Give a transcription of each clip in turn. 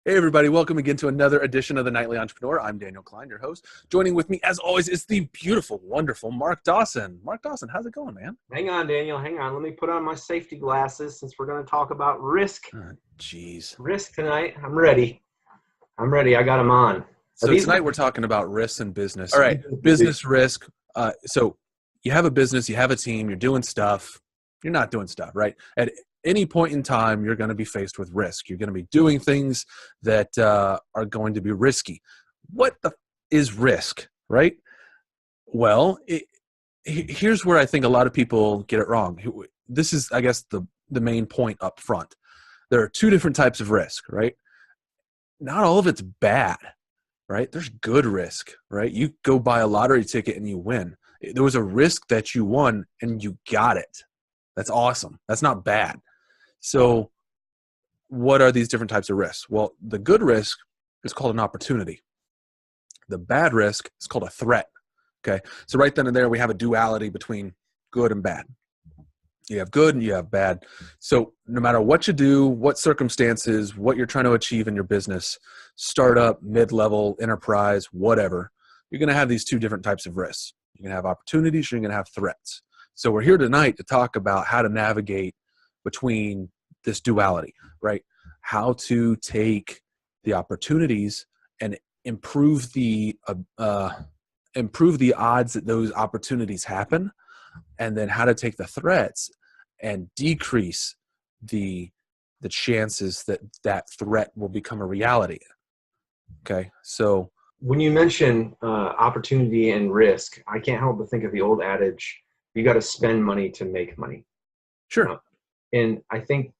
Hey everybody, welcome again to another edition of the Nightly Entrepreneur. I'm Daniel Klein, your host. Joining with me, as always, is the beautiful, wonderful Mark Dawson. Mark Dawson, how's it going, man? Hang on, Daniel. Hang on. Let me put on my safety glasses since we're going to talk about risk. Jeez. Risk tonight. I'm ready. I got them on. So tonight we're talking about risks in business. All right, business risk. So you have a business, you have a team, you're doing stuff, you're not doing stuff, right? At any point in time, you're going to be faced with risk. You're going to be doing things that are going to be risky. What is risk, right? Well, here's where I think a lot of people get it wrong. This is, I guess, the main point up front. There are two different types of risk, right? Not all of it's bad, right? There's good risk, right? You go buy a lottery ticket and you win. There was a risk that you won and you got it. That's awesome. That's not bad. So what are these different types of risks? Well, the good risk is called an opportunity. The bad risk is called a threat. Okay. So right then and there, we have a duality between good and bad. You have good and you have bad. So no matter what you do, what circumstances, what you're trying to achieve in your business, startup, mid-level, enterprise, whatever, you're going to have these two different types of risks. You're going to have opportunities, you're going to have threats. So we're here tonight to talk about how to navigate between this duality, right? How to take the opportunities and improve the odds that those opportunities happen, and then how to take the threats and decrease the chances that that threat will become a reality. Okay, so when you mention opportunity and risk, I can't help but think of the old adage, you got to spend money to make money. Sure. And I think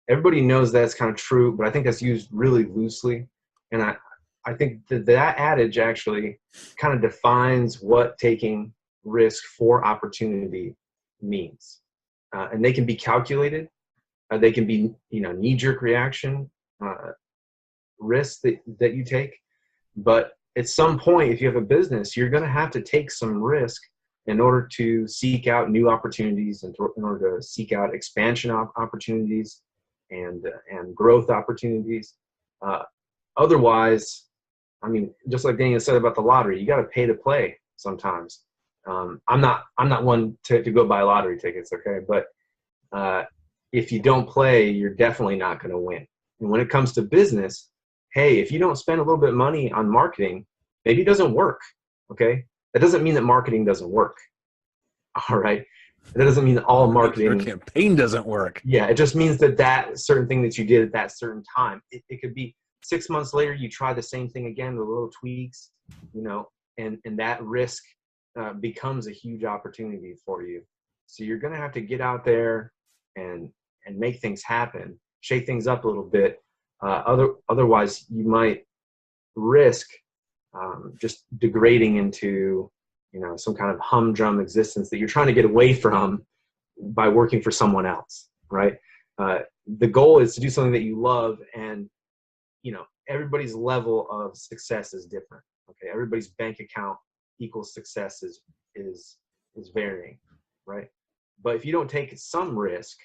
everybody knows that's kind of true, but I think that's used really loosely. And I think that adage actually kind of defines what taking risk for opportunity means. And they can be calculated. They can be, knee-jerk reaction risks that you take. But at some point, if you have a business, you're going to have to take some risk in order to seek out new opportunities and in order to seek out expansion opportunities and growth opportunities. Otherwise, I mean, just like Daniel said about the lottery, you got to pay to play sometimes. I'm not one to go buy lottery tickets, okay? But if you don't play, you're definitely not going to win. And when it comes to business, hey, if you don't spend a little bit of money on marketing, maybe it doesn't work, okay? That doesn't mean that marketing doesn't work, all right? That doesn't mean that all marketing... Your campaign doesn't work. Yeah, it just means that certain thing that you did at that certain time, it could be 6 months later, you try the same thing again with little tweaks, and that risk becomes a huge opportunity for you. So you're going to have to get out there and make things happen, shake things up a little bit. Otherwise, you might risk just degrading into, some kind of humdrum existence that you're trying to get away from by working for someone else, right? The goal is to do something that you love, and everybody's level of success is different. Okay, everybody's bank account equals success is varying, right? But if you don't take some risk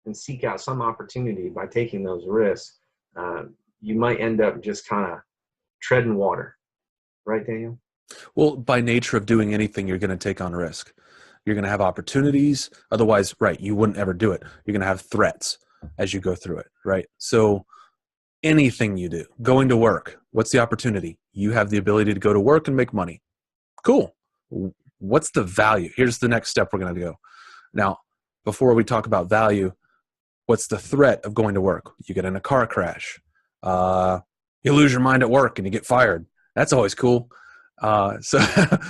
and seek out some opportunity by taking those risks, you might end up just kind of treading water, right, Daniel? Well, by nature of doing anything, you're going to take on risk. You're going to have opportunities. Otherwise, right, you wouldn't ever do it. You're going to have threats as you go through it, right? So anything you do, going to work, what's the opportunity? You have the ability to go to work and make money. Cool. What's the value? Here's the next step we're going to go. Now, before we talk about value, what's the threat of going to work? You get in a car crash. You lose your mind at work and you get fired. That's always cool. So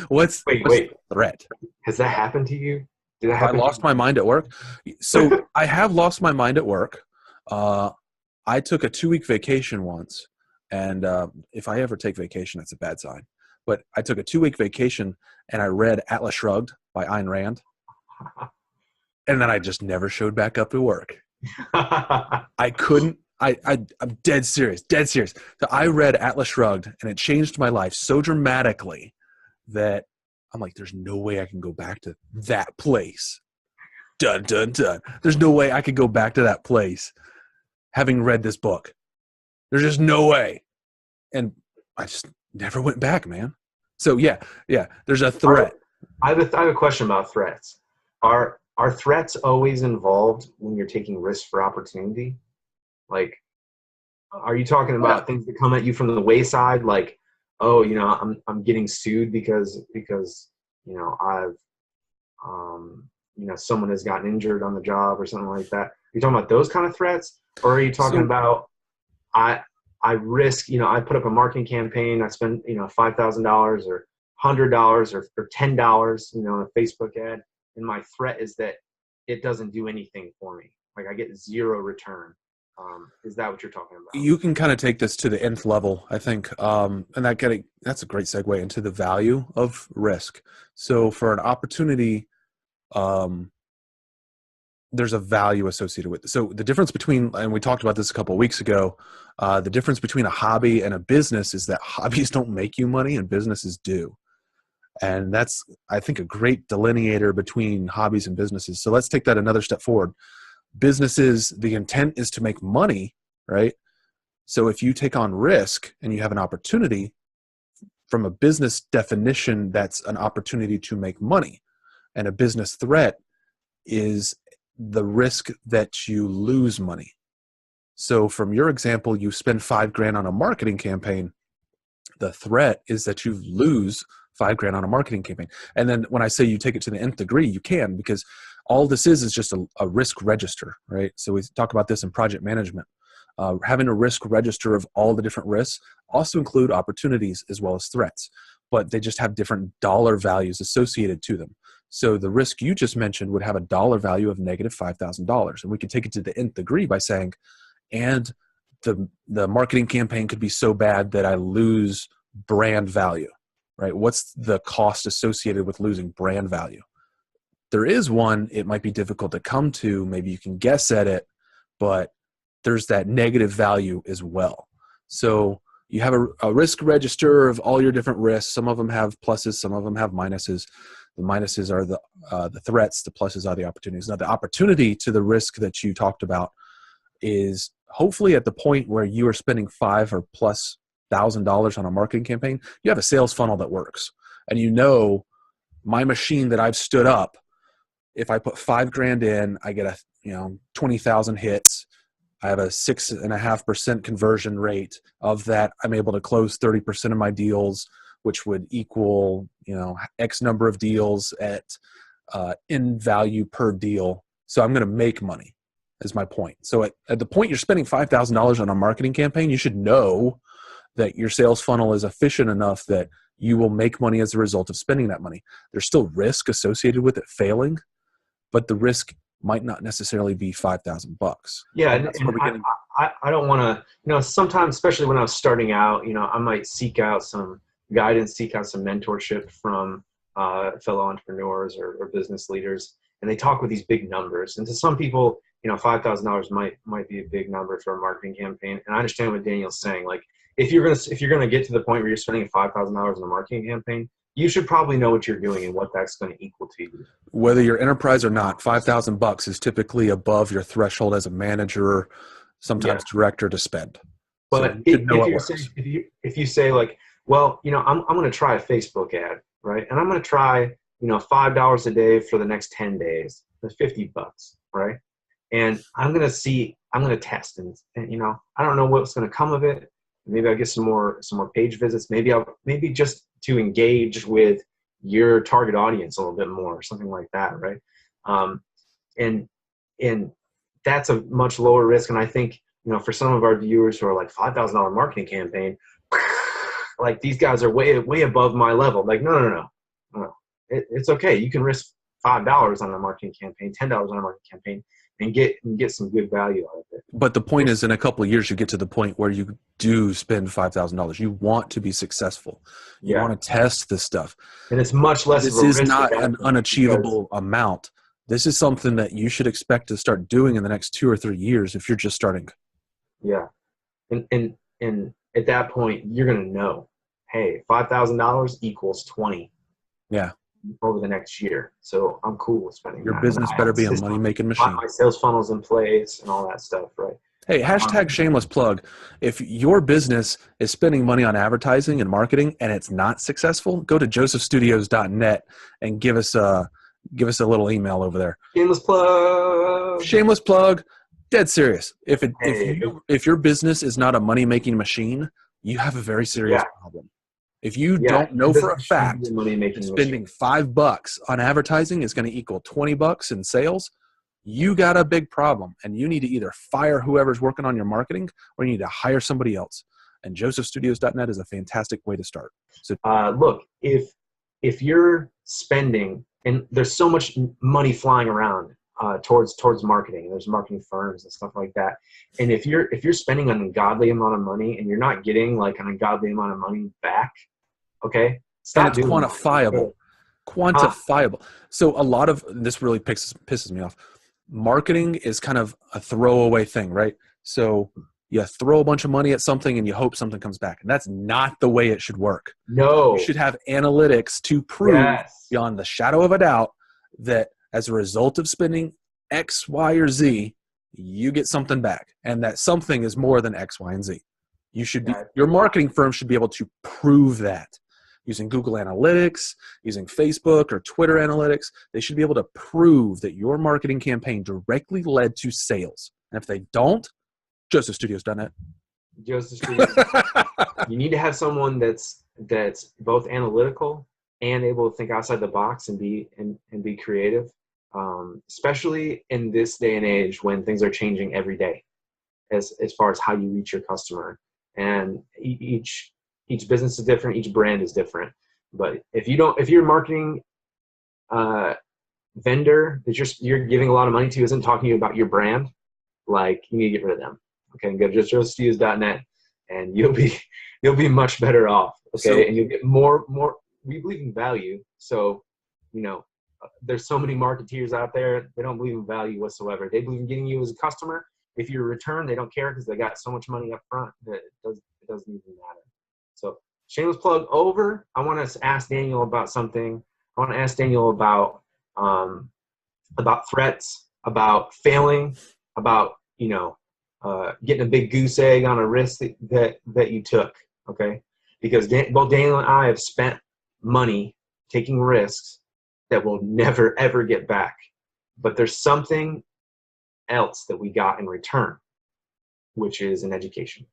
what's the threat? Has that happened to you? Did that happen? I lost my mind at work. So I have lost my mind at work. I took a 2-week vacation once, and if I ever take vacation, that's a bad sign. But I took a 2-week vacation, and I read Atlas Shrugged by Ayn Rand, and then I just never showed back up to work. I couldn't. I'm dead serious. So I read Atlas Shrugged, and it changed my life so dramatically that I'm like, there's no way I can go back to that place. Dun, dun, dun. There's no way I could go back to that place having read this book. There's just no way. And I just never went back, man. So yeah, there's a threat. I have a question about threats. Are threats always involved when you're taking risks for opportunity? Like, are you talking about things that come at you from the wayside? Like, oh, I'm getting sued because I've someone has gotten injured on the job or something like that. Are you talking about those kind of threats, or are you talking about I risk, I put up a marketing campaign, I spend $5,000 or $100 or $10, in a Facebook ad, and my threat is that it doesn't do anything for me, like I get zero return. Is that what you're talking about? You can kind of take this to the nth level, I think, and that's a great segue into the value of risk. So for an opportunity, there's a value associated with it. So the difference between, and we talked about this a couple of weeks ago, the difference between a hobby and a business is that hobbies don't make you money and businesses do. And that's, I think, a great delineator between hobbies and businesses. So let's take that another step forward. Businesses, the intent is to make money, right? So if you take on risk and you have an opportunity, from a business definition, that's an opportunity to make money. And a business threat is the risk that you lose money. So from your example, you spend $5,000 on a marketing campaign. The threat is that you lose $5,000 on a marketing campaign. And then when I say you take it to the nth degree, you can, because all this is just a risk register, right? So we talk about this in project management. Having a risk register of all the different risks also include opportunities as well as threats, but they just have different dollar values associated to them. So the risk you just mentioned would have a dollar value of negative $5,000. And we could take it to the nth degree by saying, and the marketing campaign could be so bad that I lose brand value, right? What's the cost associated with losing brand value? There is one. It might be difficult to come to. Maybe you can guess at it, but there's that negative value as well. So you have a risk register of all your different risks. Some of them have pluses, some of them have minuses. The minuses are the threats, the pluses are the opportunities. Now, the opportunity to the risk that you talked about is hopefully at the point where you are spending $5,000 or plus $1,000 on a marketing campaign, you have a sales funnel that works. And my machine that I've stood up, if I put $5,000 in, I get 20,000 hits. I have a 6.5% conversion rate. Of that, I'm able to close 30% of my deals, which would equal, X number of deals at in value per deal. So I'm going to make money, is my point. So at the point you're spending $5,000 on a marketing campaign, you should know that your sales funnel is efficient enough that you will make money as a result of spending that money. There's still risk associated with it failing, but the risk might not necessarily be $5,000. Yeah, and I don't want to, sometimes, especially when I was starting out, I might seek out some guidance, seek out some mentorship from fellow entrepreneurs or business leaders, and they talk with these big numbers. And to some people, $5,000 might be a big number for a marketing campaign. And I understand what Daniel's saying. Like, if you're gonna get to the point where you're spending $5,000 on a marketing campaign, you should probably know what you're doing and what that's going to equal to you. Whether you're enterprise or not, $5,000 is typically above your threshold as a manager, sometimes director, to spend. But so if you say like, well, I'm going to try a Facebook ad, right? And I'm going to try, $5 a day for the next 10 days. That's $50, right? And I'm going to test and I don't know what's going to come of it. Maybe I'll get some more page visits. Maybe just to engage with your target audience a little bit more, or something like that, right? And that's a much lower risk. And I think, for some of our viewers who are like $5,000 marketing campaign, like these guys are way above my level. Like, no. It's okay. You can risk $5 on a marketing campaign, $10 on a marketing campaign, and get some good value out of it. But the point is, in a couple of years, you get to the point where you do spend $5,000. You want to be successful. You want to test this stuff. And it's much less of a risk. This is not an unachievable amount. This is something that you should expect to start doing in the next 2 or 3 years if you're just starting. Yeah. And at that point, you're going to know, hey, $5,000 equals 20. Yeah. Over the next year. So I'm cool with spending your business better be a money-making machine. My sales funnel's in place and all that stuff, right? Hey, hashtag shameless plug. If your business is spending money on advertising and marketing and it's not successful, go to josephstudios.net and give us a little email over there. Shameless plug. Shameless plug. Dead serious. If your business is not a money-making machine, you have a very serious problem. If you don't know for a fact that spending $5 on advertising is going to equal $20 in sales, you got a big problem, and you need to either fire whoever's working on your marketing or you need to hire somebody else. And josephstudios.net is a fantastic way to start. So look, if you're spending, and there's so much money flying around towards marketing, there's marketing firms and stuff like that. And if you're spending an ungodly amount of money and you're not getting like an ungodly amount of money back, okay, stop doing quantifiable. Quantifiable. So a lot of this really pisses me off. Marketing is kind of a throwaway thing, right? So you throw a bunch of money at something and you hope something comes back. And that's not the way it should work. No. You should have analytics to prove beyond the shadow of a doubt that as a result of spending X, Y, or Z, you get something back. And that something is more than X, Y, and Z. Your marketing firm should be able to prove that. Using Google Analytics, using Facebook or Twitter Analytics, they should be able to prove that your marketing campaign directly led to sales. And if they don't, josephstudios.net. Joseph Studios. You need to have someone that's both analytical and able to think outside the box and be creative, especially in this day and age when things are changing every day, as far as how you reach your customer. And each business is different. Each brand is different. But if your marketing vendor that you're giving a lot of money to isn't talking to you about your brand, like, you need to get rid of them. Okay, and go to josephstudios.net, and you'll be much better off. Okay, and you'll get more. We believe in value, so there's so many marketeers out there. They don't believe in value whatsoever. They believe in getting you as a customer. If you return, they don't care because they got so much money up front that it doesn't even matter. So shameless plug over. I want to ask Daniel about something. I want to ask Daniel about threats, about failing, about getting a big goose egg on a risk that you took. Okay, because both Daniel and I have spent money taking risks that we'll never ever get back. But there's something else that we got in return, which is an education.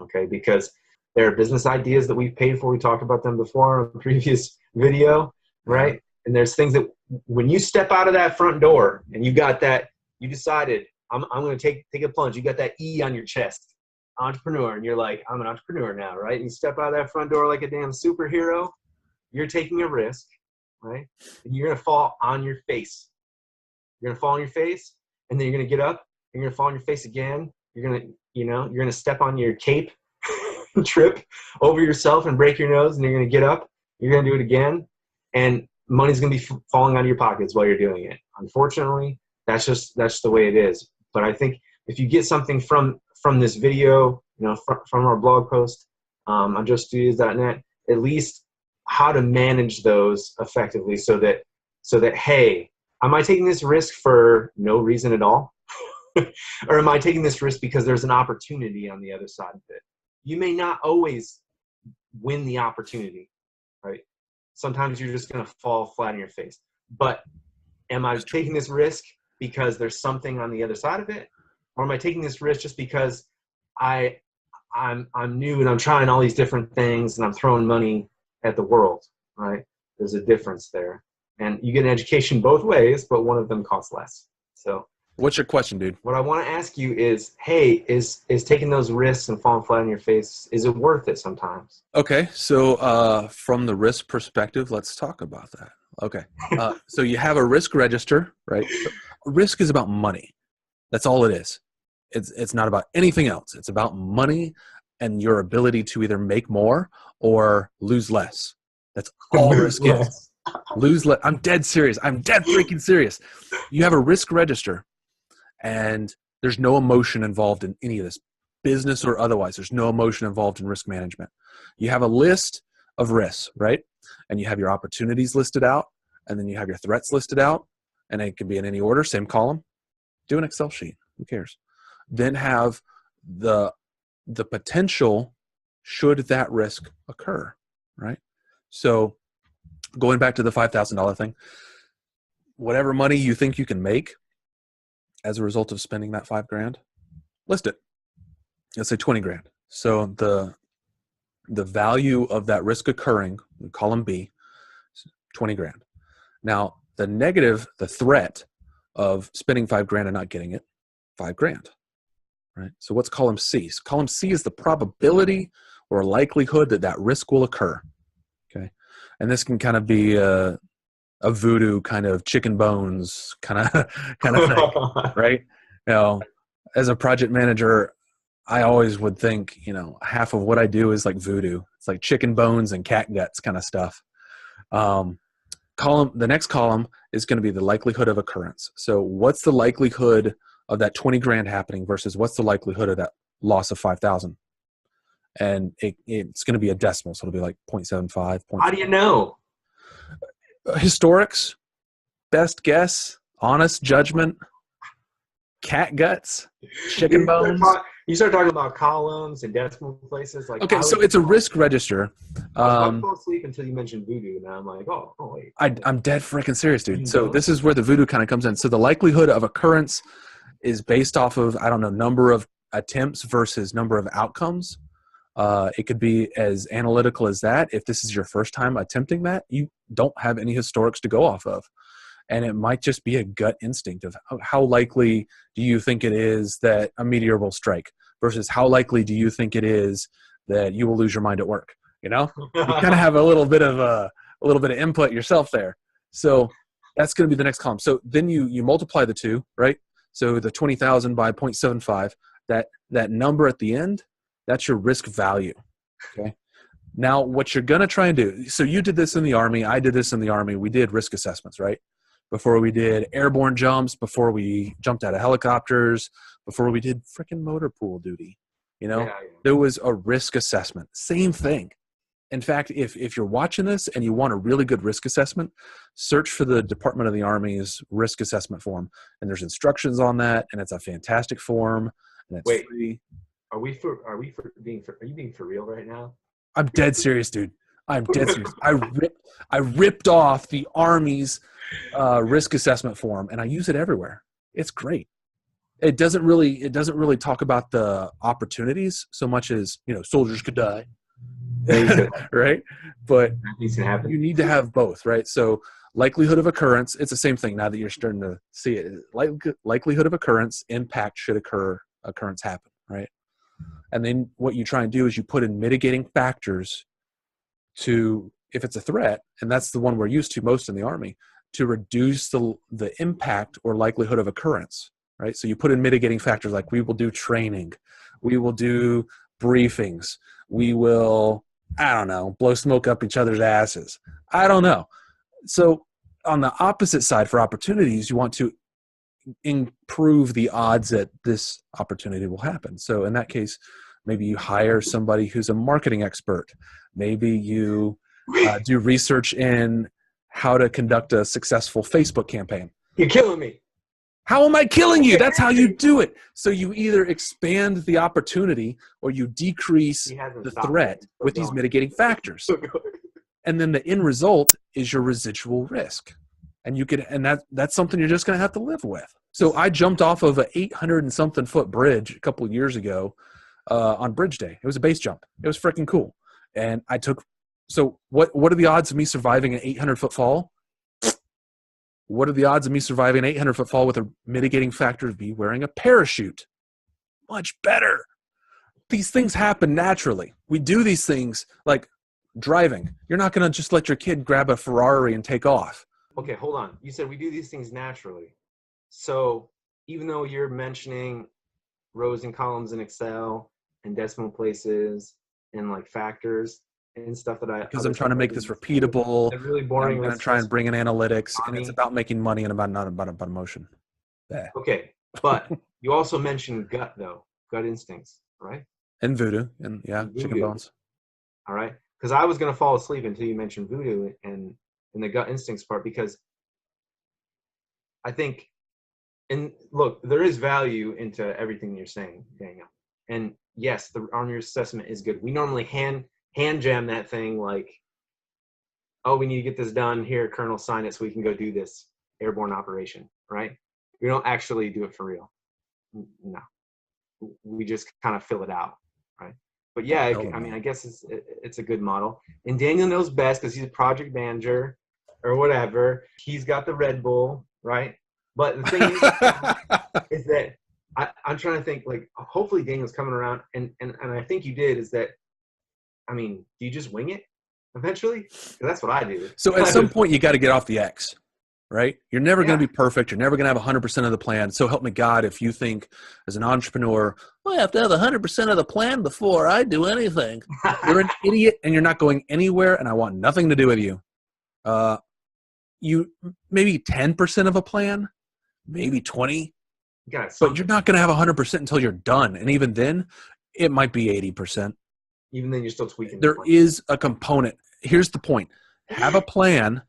Okay, because there are business ideas that we've paid for. We talked about them before in a previous video, right? And there's things that when you step out of that front door and you decided, I'm going to take a plunge. You got that E on your chest, entrepreneur, and you're like, I'm an entrepreneur now, right? And you step out of that front door like a damn superhero. You're taking a risk, right? And you're going to fall on your face. You're going to fall on your face, and then you're going to get up. You're going to fall on your face again. You're going to step on your cape, trip over yourself and break your nose, and you're going to get up. You're going to do it again, and money's going to be falling out of your pockets while you're doing it. Unfortunately, that's the way it is. But I think if you get something from this video, from our blog post on josephstudios.net, at least how to manage those effectively, so that hey, am I taking this risk for no reason at all? Or am I taking this risk because there's an opportunity on the other side of it? You may not always win the opportunity, right? Sometimes you're just going to fall flat on your face. But am I taking this risk because there's something on the other side of it? Or am I taking this risk just because I'm new and I'm trying all these different things and I'm throwing money at the world, right? There's a difference there. And you get an education both ways, but one of them costs less. So what's your question, dude? What I want to ask you is, hey, is taking those risks and falling flat on your face, is it worth it sometimes? Okay, so from the risk perspective, let's talk about that. Okay, so you have a risk register, right? Risk is about money. That's all it is. It's not about anything else. It's about money and your ability to either make more or lose less. That's all risk is. Lose less. I'm dead serious. I'm dead freaking serious. You have a risk register, and there's no emotion involved in any of this, business or otherwise. There's no emotion involved in risk management. You have a list of risks, right? And you have your opportunities listed out, and then you have your threats listed out, and it can be in any order, same column. Do an Excel sheet. Who cares? Then have the potential should that risk occur, right? So going back to the $5,000 thing, whatever money you think you can make as a result of spending that $5,000, list it. Let's say 20 grand. So the value of that risk occurring, we column B, 20 grand. Now the negative, the threat of spending $5,000 and not getting it, $5,000, right? So what's column C? So column C is the probability or likelihood that that risk will occur. Okay, and this can kind of be a voodoo kind of chicken bones kind of thing, right? You know, as a project manager, I always would think, you know, half of what I do is like voodoo. It's like chicken bones and cat guts kind of stuff. The next column is going to be the likelihood of occurrence. So what's the likelihood of that 20 grand happening versus what's the likelihood of that loss of 5,000? And it's going to be a decimal. So it'll be like 0.75. How do you know? Historics, best guess, honest judgment, cat guts, chicken bones. You start talking about columns and decimal places. Like, okay, so it's a risk register. I was fall asleep until you mentioned voodoo, and I'm like, oh wait. I'm dead freaking serious, dude. So this is where the voodoo kind of comes in. So the likelihood of occurrence is based off of, I don't know, number of attempts versus number of outcomes. It could be as analytical as that. If this is your first time attempting that, you don't have any historics to go off of. And it might just be a gut instinct of how likely do you think it is that a meteor will strike versus how likely do you think it is that you will lose your mind at work. You know, you kind of have a little bit of input yourself there. So that's going to be the next column. So then you multiply the two, right? So the 20,000 by 0.75, that number at the end, that's your risk value. Okay. Now what you're going to try and do, so you did this in the Army, I did this in the Army, we did risk assessments, right? Before we did airborne jumps, before we jumped out of helicopters, before we did freaking motor pool duty, you know, there was a risk assessment. Same thing. In fact, if you're watching this and you want a really good risk assessment, search for the Department of the Army's risk assessment form. And there's instructions on that, and it's a fantastic form, and it's free. Are you being for real right now? I'm dead serious, dude. I'm dead serious. I ripped off the Army's risk assessment form, and I use it everywhere. It's great. It doesn't really talk about the opportunities so much as, you know, soldiers could die, right? But you need to have both, right? So likelihood of occurrence, it's the same thing now that you're starting to see it. Likelihood of occurrence, impact should occurrence happen, right? And then what you try and do is you put in mitigating factors to, if it's a threat, and that's the one we're used to most in the Army, to reduce the impact or likelihood of occurrence, right? So you put in mitigating factors like we will do training, we will do briefings, we will, I don't know, blow smoke up each other's asses. I don't know. So on the opposite side for opportunities, you want to improve the odds that this opportunity will happen. So in that case, maybe you hire somebody who's a marketing expert. Maybe you do research in how to conduct a successful Facebook campaign. You're killing me. How am I killing you? That's how you do it. So you either expand the opportunity or you decrease the threat with these mitigating factors. And then the end result is your residual risk. And that's something you're just going to have to live with. So I jumped off of an 800 and something foot bridge a couple of years ago on Bridge Day. It was a base jump. It was freaking cool. And so what are the odds of me surviving an 800-foot fall? What are the odds of me surviving an 800-foot fall with a mitigating factor of me wearing a parachute? Much better. These things happen naturally. We do these things like driving. You're not going to just let your kid grab a Ferrari and take off. Okay, hold on. You said we do these things naturally. So even though you're mentioning rows and columns in Excel and decimal places and like factors and stuff because I'm trying to make this repeatable. Really boring. I'm going to try and bring in analytics, and it's about making money and not about emotion. Yeah. Okay, but you also mentioned gut instincts, right? And voodoo, and chicken bones. All right, because I was going to fall asleep until you mentioned voodoo and the gut instincts part, because I think, and look, there is value into everything you're saying, Daniel, And yes, the army risk assessment is good. We normally hand jam that thing like, oh, we need to get this done here, Colonel, sign it so we can go do this airborne operation, right? We don't actually do it for real. No, we just kind of fill it out, right? But yeah, I mean, I guess it's a good model. And Daniel knows best because he's a project manager or whatever. He's got the Red Bull, right? But the thing is that I'm trying to think, like, hopefully Daniel's coming around, and I think you did, is that, I mean, do you just wing it eventually? 'Cause that's what I do. So at some point you got to get off the X, right? You're never going to be perfect. You're never going to have 100% of the plan. So help me God, if you think as an entrepreneur, well, I have to have 100% of the plan before I do anything. You're an idiot and you're not going anywhere, and I want nothing to do with you. You maybe 10% of a plan, maybe 20, but you're not going to have 100% until you're done. And even then, it might be 80%. Even then, you're still tweaking. There is a component. Here's the point. Have a plan.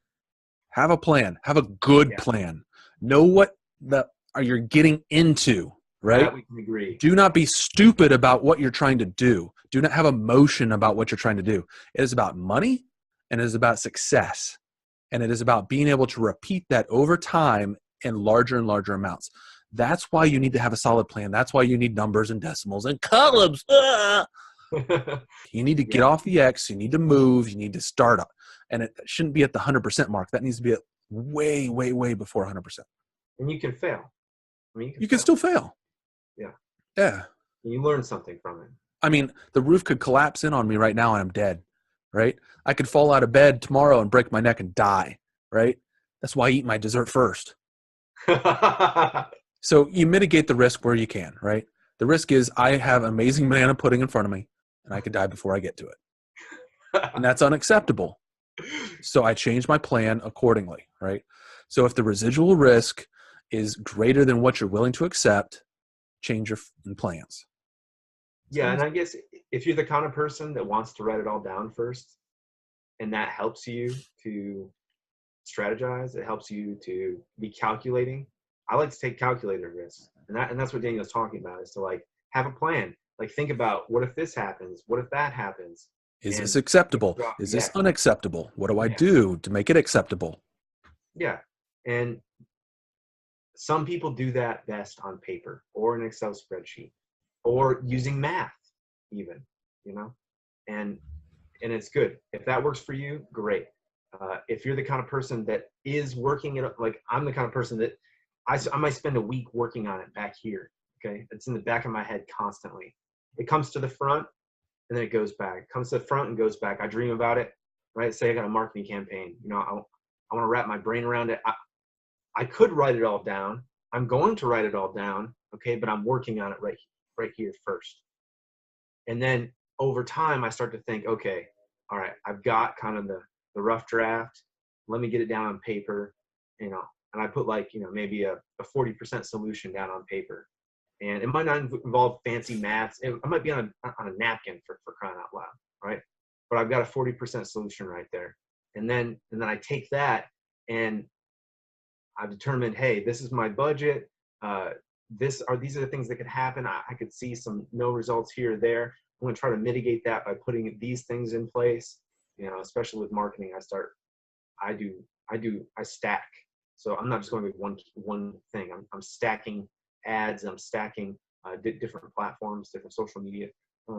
Have a plan. Have a good plan. Know what you're getting into, right? That we can agree. Do not be stupid about what you're trying to do. Do not have emotion about what you're trying to do. It is about money, and it is about success. And it is about being able to repeat that over time in larger and larger amounts. That's why you need to have a solid plan. That's why you need numbers and decimals and columns. You need to get off the X. You need to move. You need to start up. And it shouldn't be at the 100% mark. That needs to be at way, way, way before 100%. And you can fail. I mean, you can still fail. Yeah. Yeah. You learn something from it. I mean, the roof could collapse in on me right now and I'm dead, right? I could fall out of bed tomorrow and break my neck and die, right? That's why I eat my dessert first. So you mitigate the risk where you can, right? The risk is I have amazing banana pudding in front of me and I could die before I get to it. And that's unacceptable. So I change my plan accordingly, right? So if the residual risk is greater than what you're willing to accept, change your plans. Yeah, and I guess if you're the kind of person that wants to write it all down first, and that helps you to strategize, it helps you to be calculating. I like to take calculated risks, and that's what Daniel's talking about, is to like have a plan. Like think about, what if this happens? What if that happens? Is this acceptable? Is this unacceptable? What do I do to make it acceptable? Yeah, and some people do that best on paper or an Excel spreadsheet or using math even, you know, and it's good. If that works for you, great. If you're the kind of person that is working it, like I'm the kind of person that I might spend a week working on it back here. Okay. It's in the back of my head constantly. It comes to the front and then it goes back. It comes to the front and goes back. I dream about it, right? Say I got a marketing campaign, you know, I want to wrap my brain around it. I could write it all down. I'm going to write it all down. Okay. But I'm working on it right here first. And then over time, I start to think, okay, all right, I've got kind of the rough draft. Let me get it down on paper, you know, and I put like, you know, maybe a 40% solution down on paper. And it might not involve fancy maths. It might be on a napkin for crying out loud, right? But I've got a 40% solution right there. And then I take that and I've determined, hey, this is my budget. These are the things that could happen. I could see some no results here or there. I'm going to try to mitigate that by putting these things in place. You know, especially with marketing, I stack. So I'm not just going with one thing. I'm stacking ads. I'm stacking different platforms, different social media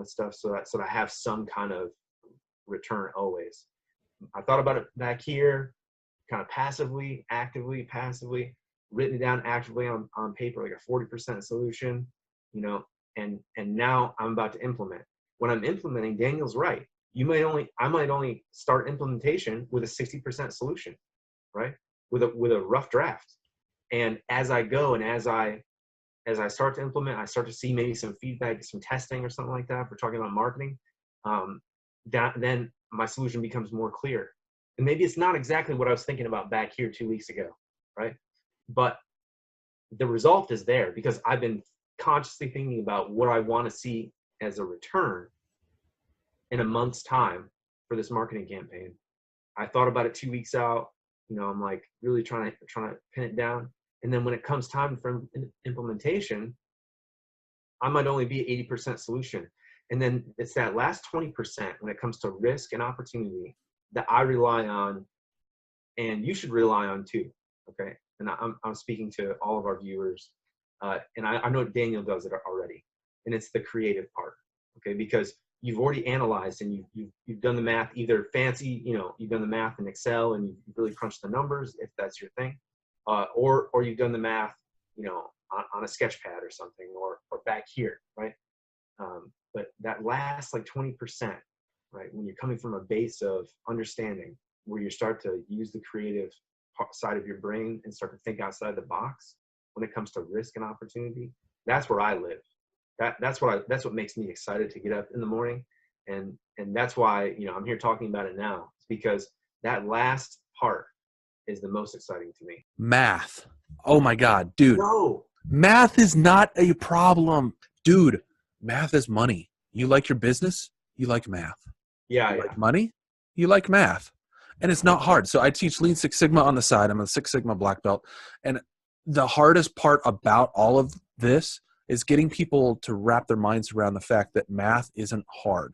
stuff, so that I have some kind of return always. I thought about it back here, kind of passively, actively, passively, written it down actively on paper, like a 40% solution, you know, and now I'm about to implement. When I'm implementing, Daniel's right. I might only start implementation with a 60% solution, right? With a rough draft. And as I go and as I start to implement, I start to see maybe some feedback, some testing or something like that. If we're talking about marketing, then my solution becomes more clear. And maybe it's not exactly what I was thinking about back here 2 weeks ago, right? But the result is there because I've been consciously thinking about what I want to see as a return in a month's time for this marketing campaign. I thought about it 2 weeks out. You know, I'm like really trying to pin it down. And then when it comes time for implementation, I might only be 80% solution. And then it's that last 20% when it comes to risk and opportunity that I rely on, and you should rely on too. Okay. And I'm speaking to all of our viewers. And I know Daniel does it already. And it's the creative part. Okay. Because you've already analyzed and you've done the math, either fancy, you've done the math in Excel and you've really crunched the numbers if that's your thing. Or you've done the math, on a sketch pad or something, or back here, right? But that last like 20%, right? When you're coming from a base of understanding, where you start to use the creative side of your brain and start to think outside the box when it comes to risk and opportunity, that's where I live. That's what makes me excited to get up in the morning. And that's why, I'm here talking about it now. It's because that last part is the most exciting to me. Math. Oh my God, dude. No. Math is not a problem. Dude, math is money. You like your business? You like math. Yeah. You like money? You like math. And it's not hard. So I teach Lean Six Sigma on the side. I'm a Six Sigma black belt. And the hardest part about all of this is getting people to wrap their minds around the fact that math isn't hard.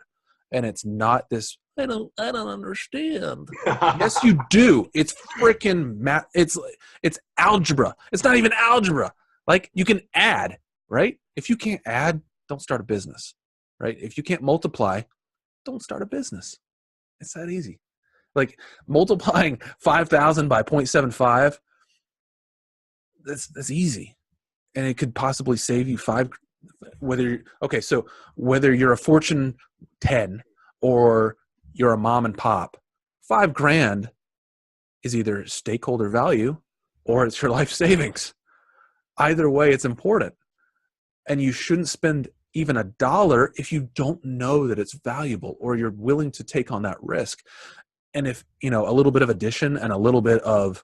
And it's not this, I don't understand. Yes, you do. It's freaking math. It's algebra. It's not even algebra. Like, you can add, right? If you can't add, don't start a business, right? If you can't multiply, don't start a business. It's that easy. Like, multiplying 5,000 by 0.75, that's easy. And it could possibly save you whether you're a Fortune 10 or you're a mom and pop, $5,000 is either stakeholder value or it's your life savings. Either way, it's important. And you shouldn't spend even $1 if you don't know that it's valuable or you're willing to take on that risk. And if, a little bit of addition and a little bit of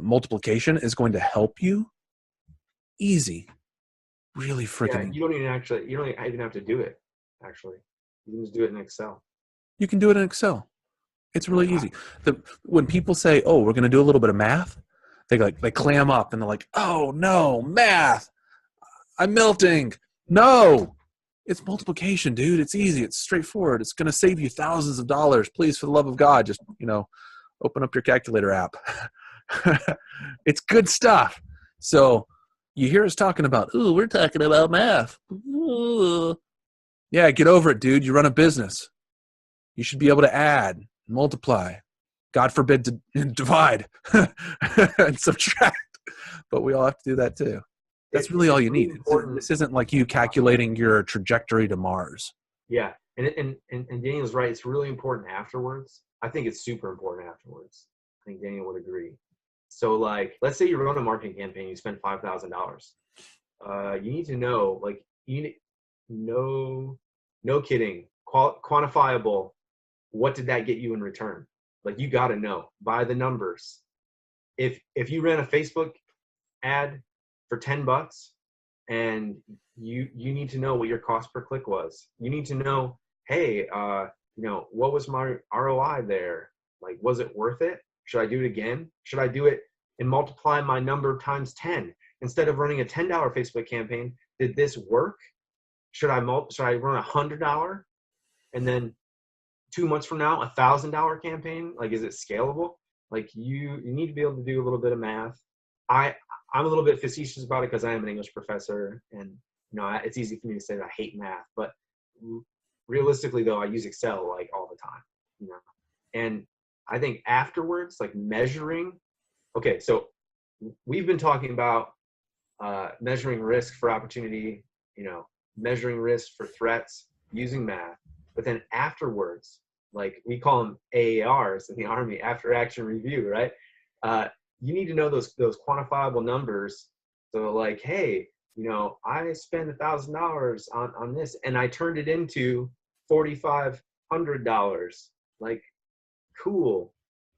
multiplication is going to help you, easy. Really freaking easy. You don't even have to do it, actually. You can just do it in Excel. You can do it in Excel. It's really easy. When people say, oh, we're going to do a little bit of math, they clam up and they're like, oh, no, math. I'm melting. No. It's multiplication, dude. It's easy. It's straightforward. It's going to save you thousands of dollars. Please, for the love of God, just, open up your calculator app. It's good stuff. So you hear us talking about, ooh, we're talking about math. Ooh. Yeah, get over it, dude. You run a business. You should be able to add, multiply, God forbid to divide and subtract. But we all have to do that too. That's really all you need. This isn't like you calculating your trajectory to Mars. Yeah, and Daniel's right. It's really important afterwards. I think it's super important afterwards. I think Daniel would agree. So, like, let's say you run a marketing campaign, you spend $5,000. You need to know, like, no kidding, quantifiable. What did that get you in return? Like, you got to know by the numbers. If you ran a Facebook ad for $10 and you need to know what your cost per click was. You need to know, hey, what was my ROI there? Like, was it worth it? Should I do it again? Should I do it and multiply my number times 10 instead of running a $10 Facebook campaign? Did this work? Should I run $100 and then 2 months from now, $1,000 campaign? Like, is it scalable? Like, you need to be able to do a little bit of math. I'm a little bit facetious about it because I am an English professor, and it's easy for me to say that I hate math. But realistically, though, I use Excel like all the time. And I think afterwards, like measuring. Okay, so we've been talking about measuring risk for opportunity. Measuring risk for threats using math. But then afterwards, like we call them AARs in the Army, after action review, right? You need to know those quantifiable numbers. So like, hey, I spent $1,000 on this and I turned it into $4,500. Like, cool.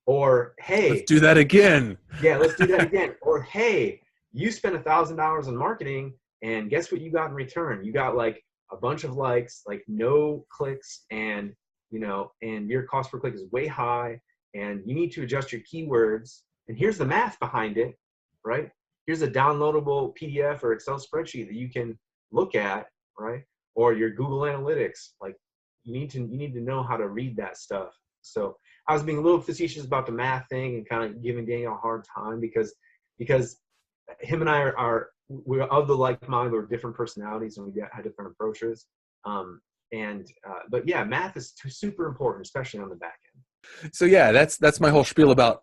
Or, hey, let's do that again. Yeah, let's do that again. Or, hey, you spent $1,000 on marketing and guess what you got in return? You got like a bunch of likes, like no clicks, and and your cost per click is way high, and you need to adjust your keywords. And here's the math behind it, right? here's a downloadable PDF or Excel spreadsheet that you can look at, right? Or your Google Analytics. Like, you need to know how to read that stuff. So I was being a little facetious about the math thing and kind of giving Daniel a hard time because him and I we're of the like mind. We're different personalities and we had different approaches. But yeah, math is super important, especially on the back end. So yeah, that's my whole spiel about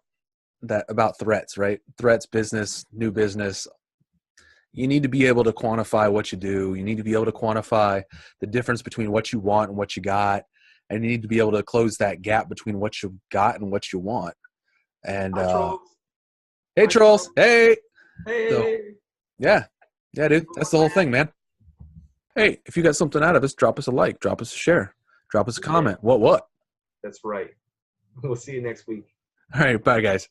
threats, right? Threats, business, new business. You need to be able to quantify what you do. You need to be able to quantify the difference between what you want and what you got. And you need to be able to close that gap between what you got and what you want. And Hi, trolls. Hey, trolls. Hey. Hey. So, yeah, dude. That's the whole thing, man. Hey, if you got something out of us, drop us a like, drop us a share, drop us a comment. What? That's right. We'll see you next week. All right. Bye, guys.